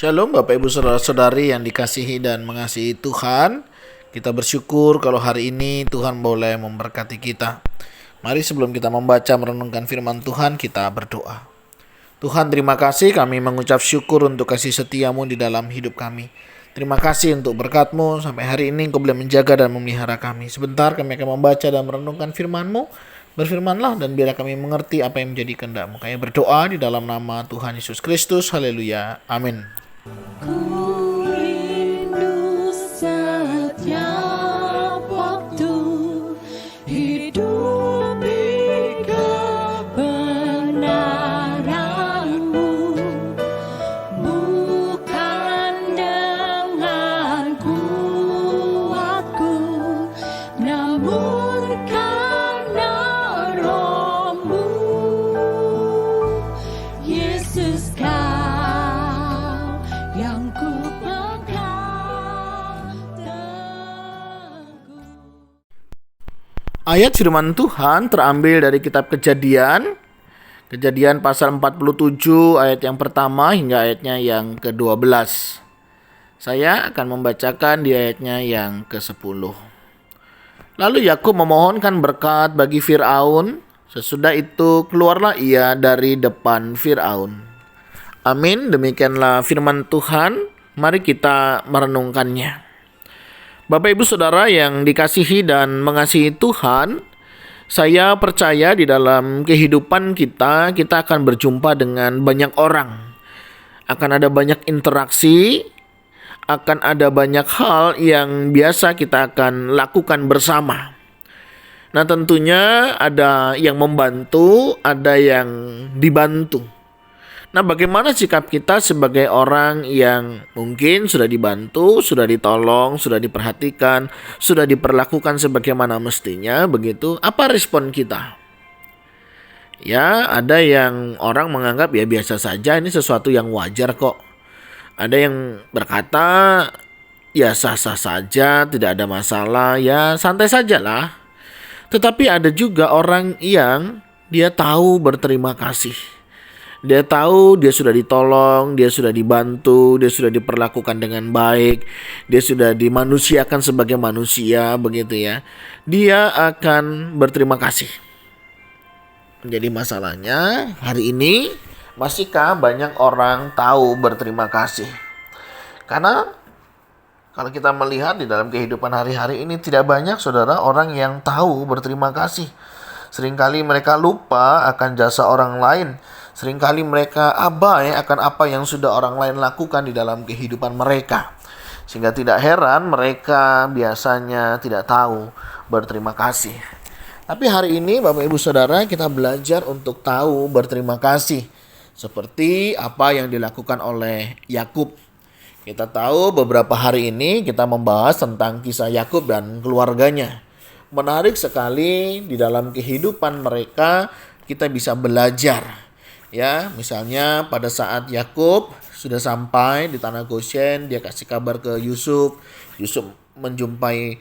Shalom Bapak Ibu Saudara-saudari yang dikasihi dan mengasihi Tuhan. Kita bersyukur kalau hari ini Tuhan boleh memberkati kita. Mari sebelum kita membaca merenungkan firman Tuhan, kita berdoa. Tuhan, terima kasih, kami mengucap syukur untuk kasih setiamu di dalam hidup kami. Terima kasih untuk berkat-Mu, sampai hari ini Engkau boleh menjaga dan memelihara kami. Sebentar kami akan membaca dan merenungkan firman-Mu. Berfirmanlah dan biarlah kami mengerti apa yang menjadi kehendak-Mu. Kami berdoa di dalam nama Tuhan Yesus Kristus. Haleluya. Amin. Ku rindu setiap waktu hidup di kebenaran-Mu, bukan dengan kuatku, namun karena Roh-Mu. Yesus, yang ku pegang teguh. Ayat firman Tuhan terambil dari kitab Kejadian pasal 47 ayat yang pertama hingga ayatnya yang ke-12. Saya akan membacakan di ayatnya yang ke-10. Lalu Yakub memohonkan berkat bagi Firaun. Sesudah itu keluarlah ia dari depan Firaun. Amin. Demikianlah firman Tuhan. Mari kita merenungkannya. Bapak Ibu Saudara yang dikasihi dan mengasihi Tuhan, saya percaya di dalam kehidupan kita akan berjumpa dengan banyak orang. Akan ada banyak interaksi, akan ada banyak hal yang biasa kita akan lakukan bersama. Nah, tentunya ada yang membantu, ada yang dibantu. Nah, bagaimana sikap kita sebagai orang yang mungkin sudah dibantu, sudah ditolong, sudah diperhatikan, sudah diperlakukan sebagaimana mestinya, begitu? Apa respon kita? Ya, ada yang orang menganggap ya biasa saja, ini sesuatu yang wajar kok. Ada yang berkata, ya sah-sah saja, tidak ada masalah, ya santai sajalah. Tetapi ada juga orang yang dia tahu berterima kasih. Dia tahu dia sudah ditolong, dia sudah dibantu, dia sudah diperlakukan dengan baik, dia sudah dimanusiakan sebagai manusia, begitu ya. Dia akan berterima kasih. Jadi masalahnya hari ini masihkah banyak orang tahu berterima kasih? Karena kalau kita melihat di dalam kehidupan hari-hari ini tidak banyak saudara orang yang tahu berterima kasih. Seringkali mereka lupa akan jasa orang lain. Seringkali mereka abai akan apa yang sudah orang lain lakukan di dalam kehidupan mereka. Sehingga tidak heran mereka biasanya tidak tahu berterima kasih. Tapi hari ini Bapak Ibu Saudara kita belajar untuk tahu berterima kasih. Seperti apa yang dilakukan oleh Yakub. Kita tahu beberapa hari ini kita membahas tentang kisah Yakub dan keluarganya. Menarik sekali di dalam kehidupan mereka kita bisa belajar. Ya, misalnya pada saat Yakub sudah sampai di tanah Goshen, dia kasih kabar ke Yusuf. Yusuf menjumpai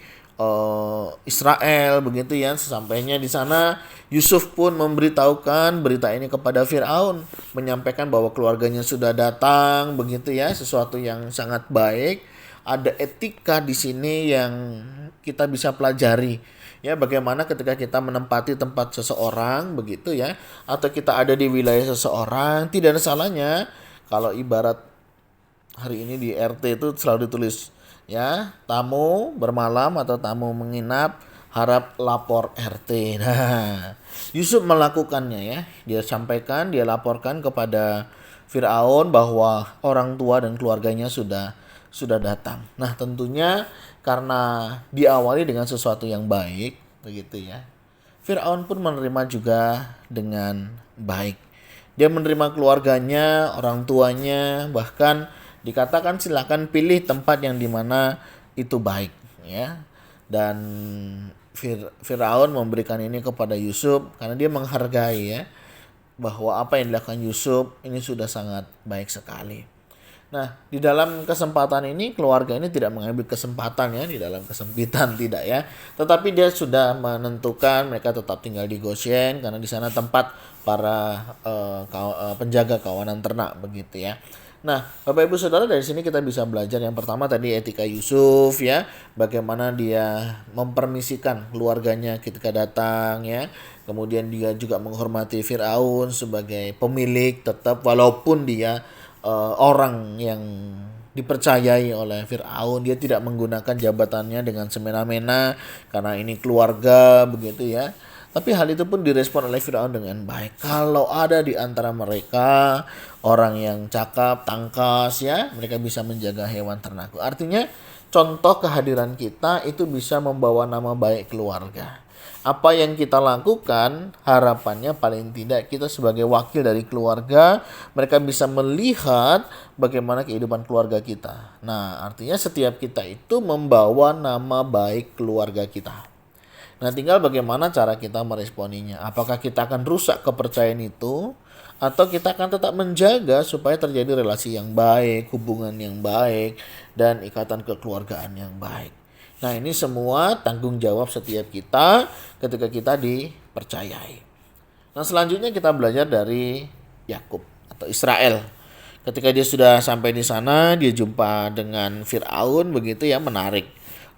Israel, begitu ya. Sesampainya di sana, Yusuf pun memberitahukan berita ini kepada Firaun, menyampaikan bahwa keluarganya sudah datang, begitu ya. Sesuatu yang sangat baik. Ada etika di sini yang kita bisa pelajari. Ya, bagaimana ketika kita menempati tempat seseorang, begitu ya, atau kita ada di wilayah seseorang, tidak ada salahnya kalau ibarat hari ini di RT itu selalu ditulis ya, tamu bermalam atau tamu menginap harap lapor RT. Nah, Yusuf melakukannya ya. Dia sampaikan, dia laporkan kepada Firaun bahwa orang tua dan keluarganya sudah datang. Nah, tentunya karena diawali dengan sesuatu yang baik, begitu ya. Firaun pun menerima juga dengan baik. Dia menerima keluarganya, orang tuanya, bahkan dikatakan silakan pilih tempat yang dimana itu baik, ya. Dan Firaun memberikan ini kepada Yusuf karena dia menghargai ya bahwa apa yang dilakukan Yusuf ini sudah sangat baik sekali. Nah, di dalam kesempatan ini keluarga ini tidak mengambil kesempatan ya di dalam kesempitan, tidak ya. Tetapi dia sudah menentukan mereka tetap tinggal di Goshen karena di sana tempat para penjaga kawanan ternak begitu ya. Nah, Bapak Ibu Saudara, dari sini kita bisa belajar yang pertama tadi etika Yusuf ya, bagaimana dia mempermisikan keluarganya ketika datang ya. Kemudian dia juga menghormati Firaun sebagai pemilik tetap walaupun dia orang yang dipercayai oleh Firaun, dia tidak menggunakan jabatannya dengan semena-mena karena ini keluarga begitu ya. Tapi hal itu pun direspon oleh Firaun dengan baik. Kalau ada di antara mereka orang yang cakap, tangkas ya, mereka bisa menjaga hewan ternakku. Artinya contoh kehadiran kita itu bisa membawa nama baik keluarga. Apa yang kita lakukan, harapannya paling tidak kita sebagai wakil dari keluarga, mereka bisa melihat bagaimana kehidupan keluarga kita. Nah, artinya setiap kita itu membawa nama baik keluarga kita. Nah, tinggal bagaimana cara kita meresponinya. Apakah kita akan rusak kepercayaan itu, atau kita akan tetap menjaga supaya terjadi relasi yang baik, hubungan yang baik, dan ikatan kekeluargaan yang baik. Nah, ini semua tanggung jawab setiap kita ketika kita dipercayai. Nah, selanjutnya kita belajar dari Yakub atau Israel. Ketika dia sudah sampai di sana, dia jumpa dengan Firaun, begitu ya, menarik.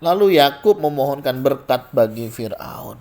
Lalu Yakub memohonkan berkat bagi Firaun.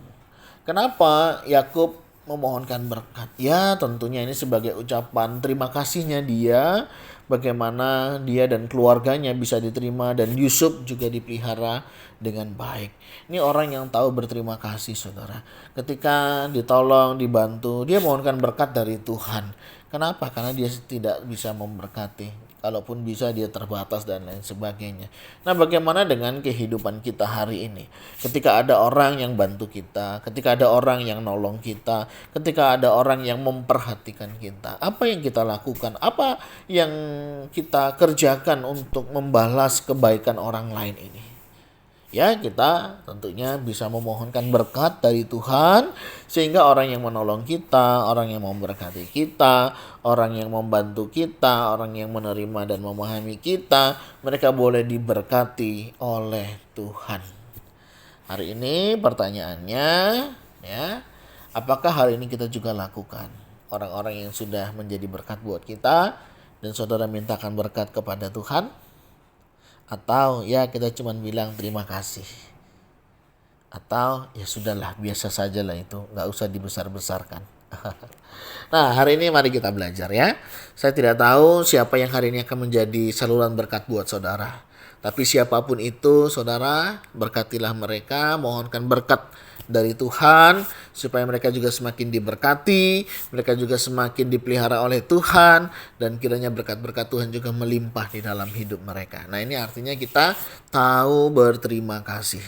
Kenapa Yakub memohonkan berkat? Ya, tentunya ini sebagai ucapan terima kasihnya dia, bagaimana dia dan keluarganya bisa diterima dan Yusuf juga dipelihara dengan baik. Ini orang yang tahu berterima kasih, saudara. Ketika ditolong, dibantu, dia mohonkan berkat dari Tuhan. Kenapa? Karena dia tidak bisa memberkati. Kalaupun bisa, dia terbatas dan lain sebagainya. Nah, bagaimana dengan kehidupan kita hari ini? Ketika ada orang yang bantu kita, ketika ada orang yang nolong kita, ketika ada orang yang memperhatikan kita, apa yang kita lakukan? Apa yang kita kerjakan untuk membalas kebaikan orang lain ini? Ya, kita tentunya bisa memohonkan berkat dari Tuhan sehingga orang yang menolong kita, orang yang memberkati kita, orang yang membantu kita, orang yang menerima dan memahami kita, mereka boleh diberkati oleh Tuhan. Hari ini pertanyaannya ya, apakah hari ini kita juga lakukan? Orang-orang yang sudah menjadi berkat buat kita dan saudara mintakan berkat kepada Tuhan? Atau ya kita cuma bilang terima kasih. Atau ya sudahlah, biasa saja lah itu, nggak usah dibesar-besarkan. Nah, hari ini mari kita belajar ya. Saya tidak tahu siapa yang hari ini akan menjadi saluran berkat buat saudara. Tapi siapapun itu, saudara, berkatilah mereka, mohonkan berkat dari Tuhan supaya mereka juga semakin diberkati, mereka juga semakin dipelihara oleh Tuhan, dan kiranya berkat-berkat Tuhan juga melimpah di dalam hidup mereka. Nah, ini artinya kita tahu berterima kasih.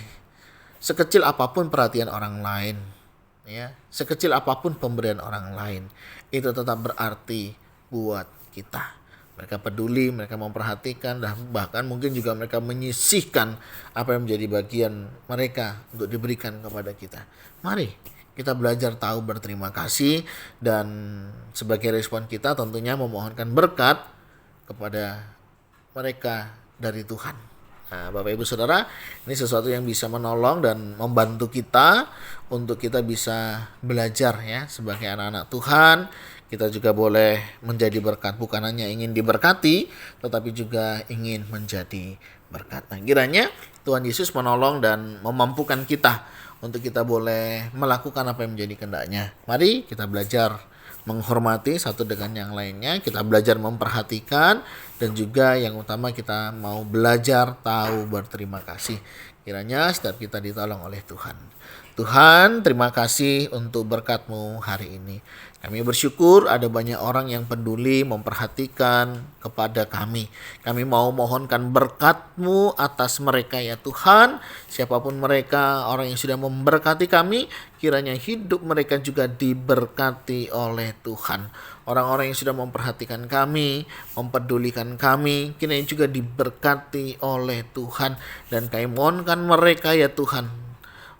Sekecil apapun perhatian orang lain, ya, sekecil apapun pemberian orang lain, itu tetap berarti buat kita. Mereka peduli, mereka memperhatikan, dan bahkan mungkin juga mereka menyisihkan apa yang menjadi bagian mereka untuk diberikan kepada kita. Mari kita belajar tahu berterima kasih, dan sebagai respon kita tentunya memohonkan berkat kepada mereka dari Tuhan. Nah, Bapak Ibu Saudara, ini sesuatu yang bisa menolong dan membantu kita untuk kita bisa belajar ya sebagai anak-anak Tuhan. Kita juga boleh menjadi berkat, bukan hanya ingin diberkati, tetapi juga ingin menjadi berkat. Nah, kiranya Tuhan Yesus menolong dan memampukan kita untuk kita boleh melakukan apa yang menjadi kehendaknya. Mari kita belajar menghormati satu dengan yang lainnya, kita belajar memperhatikan, dan juga yang utama kita mau belajar tahu berterima kasih. Kiranya setiap kita ditolong oleh Tuhan. Tuhan, terima kasih untuk berkat-Mu hari ini. Kami bersyukur ada banyak orang yang peduli memperhatikan kepada kami. Kami mau mohonkan berkat-Mu atas mereka ya Tuhan. Siapapun mereka, orang yang sudah memberkati kami, kiranya hidup mereka juga diberkati oleh Tuhan. Orang-orang yang sudah memperhatikan kami, mempedulikan kami, kiranya juga diberkati oleh Tuhan. Dan kami mohonkan mereka ya Tuhan,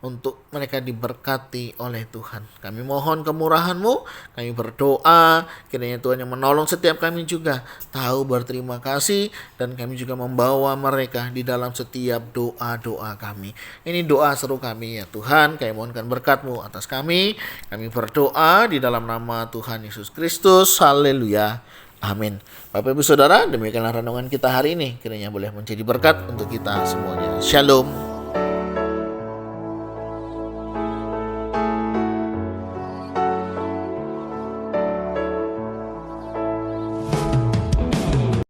untuk mereka diberkati oleh Tuhan. Kami mohon kemurahan-Mu, kami berdoa, kiranya Tuhan yang menolong setiap kami juga tahu berterima kasih, dan kami juga membawa mereka di dalam setiap doa-doa kami. Ini doa seru kami ya Tuhan, kami mohonkan berkat-Mu atas kami. Kami berdoa di dalam nama Tuhan Yesus Kristus. Haleluya. Amin. Bapak Ibu Saudara, demikianlah renungan kita hari ini. Kiranya boleh menjadi berkat untuk kita semuanya. Shalom.